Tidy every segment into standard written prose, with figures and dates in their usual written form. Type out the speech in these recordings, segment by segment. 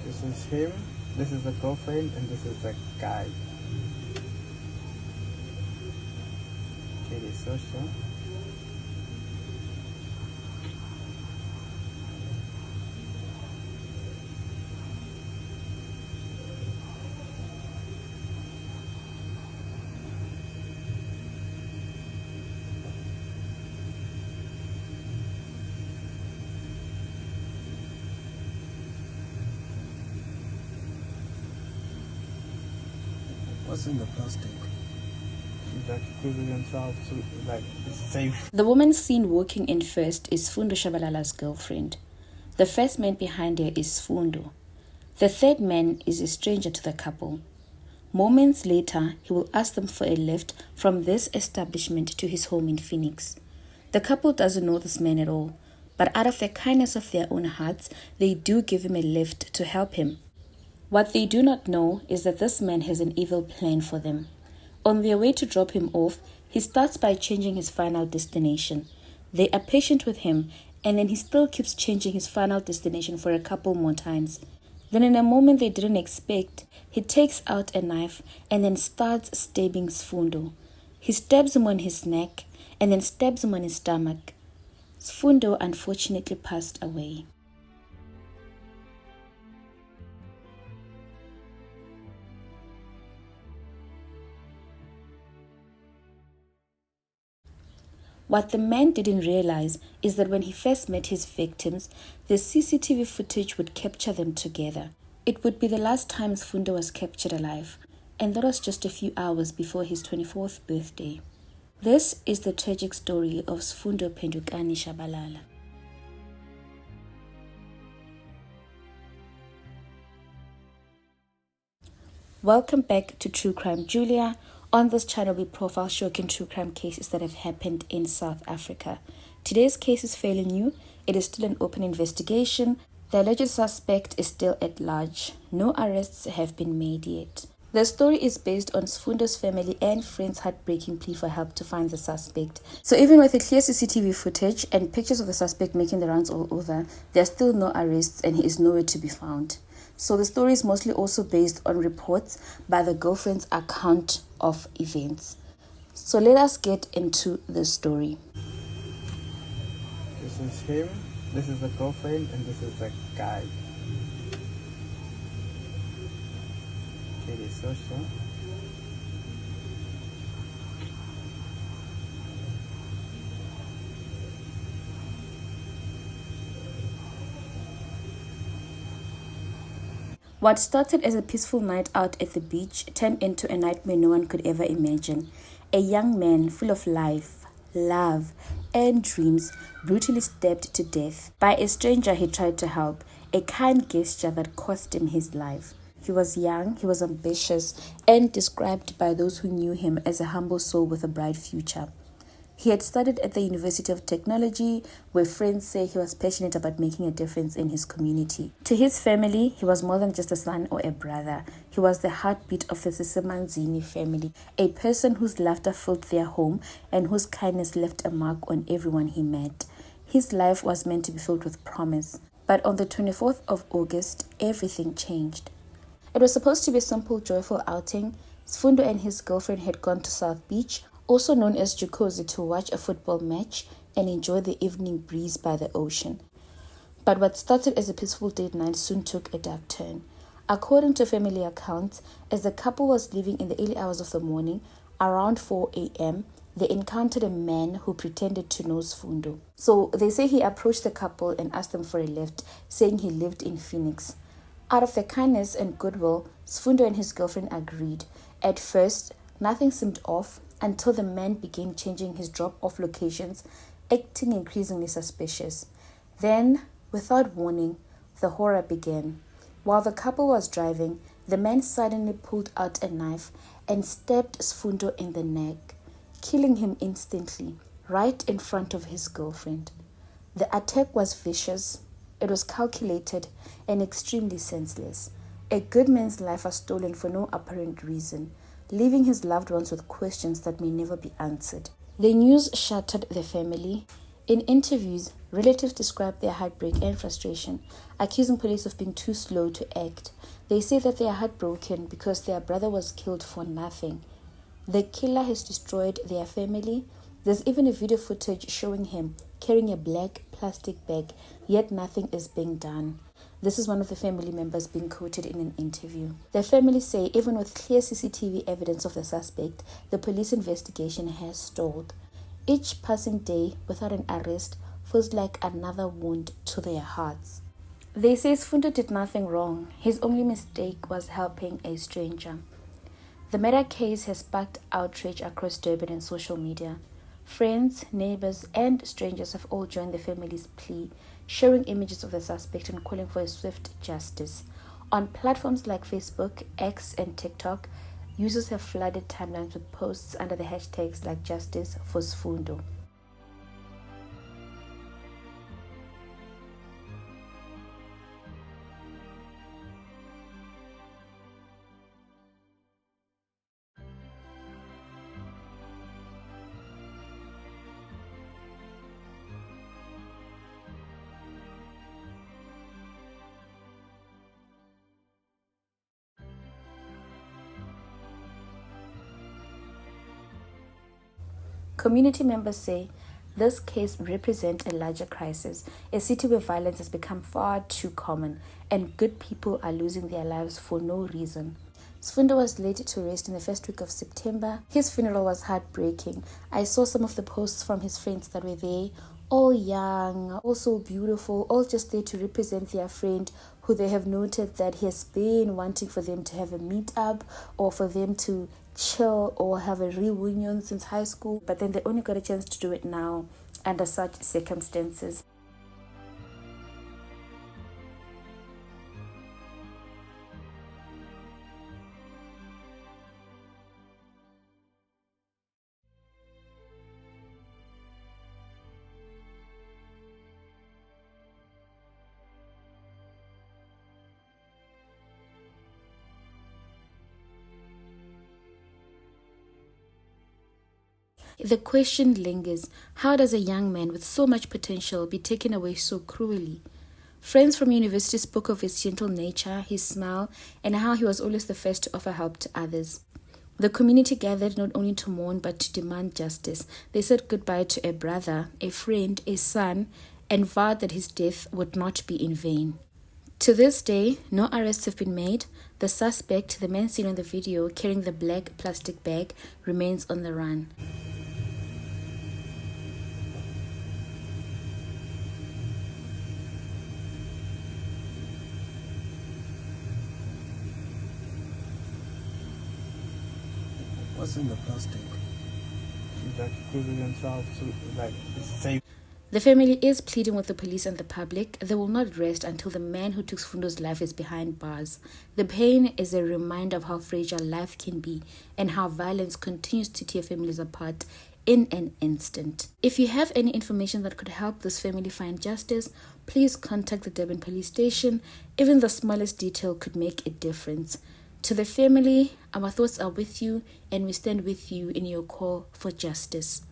This is him, this is the girlfriend, and this is the guy. Okay, the social. What's in the plastic? Like equivalent to like it's safe. The woman seen walking in first is Sfundo Shabalala's girlfriend. The first man behind her is Sfundo. The third man is a stranger to the couple. Moments later, he will ask them for a lift from this establishment to his home in Phoenix. The couple doesn't know this man at all, but out of the kindness of their own hearts, they do give him a lift to help him. What they do not know is that this man has an evil plan for them. On their way to drop him off, he starts by changing his final destination. They are patient with him, and then he still keeps changing his final destination for a couple more times. Then in a moment they didn't expect, he takes out a knife and then starts stabbing Sfundo. He stabs him on his neck and then stabs him on his stomach. Sfundo unfortunately passed away. What the man didn't realize is that when he first met his victims, the CCTV footage would capture them together. It would be the last time Sfundo was captured alive, and that was just a few hours before his 24th birthday. This is the tragic story of Sfundo Phendukani Shabalala. Welcome back to True Crime Julia. On this channel, we profile shocking true crime cases that have happened in South Africa. Today's case is fairly new. It is still an open investigation. The alleged suspect is still at large. No arrests have been made yet. The story is based on Sfundo's family and friends' heartbreaking plea for help to find the suspect. So even with a clear CCTV footage and pictures of the suspect making the rounds all over, there are still no arrests and he is nowhere to be found. So the story is mostly also based on reports by the girlfriend's account of events. So let us get into the story. This is him, this is the girlfriend, and this is the guy. Okay, the social. What started as a peaceful night out at the beach turned into a nightmare no one could ever imagine. A young man full of life, love, and dreams brutally stabbed to death by a stranger he tried to help, a kind gesture that cost him his life. He was young, he was ambitious, and described by those who knew him as a humble soul with a bright future. He had studied at the University of Technology, where friends say he was passionate about making a difference in his community. To his family, he was more than just a son or a brother. He was the heartbeat of the Sisemanzini family, a person whose laughter filled their home and whose kindness left a mark on everyone he met. His life was meant to be filled with promise, but on the 24th of August, everything changed. It was supposed to be a simple, joyful outing. Sfundo and his girlfriend had gone to South Beach, also known as Jukhosi, to watch a football match and enjoy the evening breeze by the ocean. But what started as a peaceful date night soon took a dark turn. According to family accounts, as the couple was leaving in the early hours of the morning, around 4 a.m., they encountered a man who pretended to know Sfundo. So they say he approached the couple and asked them for a lift, saying he lived in Phoenix. Out of their kindness and goodwill, Sfundo and his girlfriend agreed. At first, nothing seemed off until the man began changing his drop-off locations, acting increasingly suspicious. Then, without warning, the horror began. While the couple was driving, the man suddenly pulled out a knife and stabbed Sfundo in the neck, killing him instantly, right in front of his girlfriend. The attack was vicious, it was calculated, and extremely senseless. A good man's life was stolen for no apparent reason, leaving his loved ones with questions that may never be answered. The news shattered the family. In interviews, relatives describe their heartbreak and frustration, accusing police of being too slow to act. They say that they are heartbroken because their brother was killed for nothing. The killer has destroyed their family. There's even a video footage showing him carrying a black plastic bag, yet nothing is being done. This is one of the family members being quoted in an interview. Their family say even with clear CCTV evidence of the suspect, the police investigation has stalled. Each passing day without an arrest feels like another wound to their hearts. They say Sfundo did nothing wrong. His only mistake was helping a stranger. The murder case has sparked outrage across Durban and social media. Friends, neighbors, and strangers have all joined the family's plea, sharing images of the suspect and calling for a swift justice. On platforms like Facebook, X, and TikTok, users have flooded timelines with posts under the hashtags like Justice for Sfundo. Community members say this case represents a larger crisis, a city where violence has become far too common and good people are losing their lives for no reason. Sfundo was laid to rest in the first week of September. His funeral was heartbreaking. I saw some of the posts from his friends that were there, all young, all so beautiful, all just there to represent their friend who they have noted that he has been wanting for them to have a meet-up or for them to chill or have a reunion since high school, but then they only got a chance to do it now under such circumstances. The question lingers, how does a young man with so much potential be taken away so cruelly? Friends from university spoke of his gentle nature, his smile, and how he was always the first to offer help to others. The community gathered not only to mourn but to demand justice. They said goodbye to a brother, a friend, a son, and vowed that his death would not be in vain. To this day, no arrests have been made. The suspect, the man seen on the video carrying the black plastic bag, remains on the run. What's in the plastic? Like equivalent themselves to like it's safe. The family is pleading with the police and the public. They will not rest until the man who took Sfundo's life is behind bars. The pain is a reminder of how fragile life can be and how violence continues to tear families apart in an instant. If you have any information that could help this family find justice, please contact the Durban police station. Even the smallest detail could make a difference. To the family, our thoughts are with you and we stand with you in your call for justice.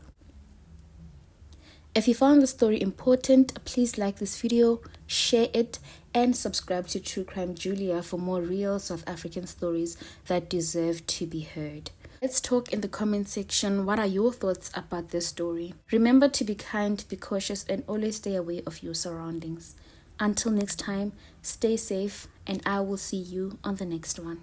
If you found the story important, please like this video, share it, and subscribe to True Crime Julia for more real South African stories that deserve to be heard. Let's talk in the comment section. What are your thoughts about this story? Remember to be kind, be cautious, and always stay aware of your surroundings. Until next time, stay safe, and I will see you on the next one.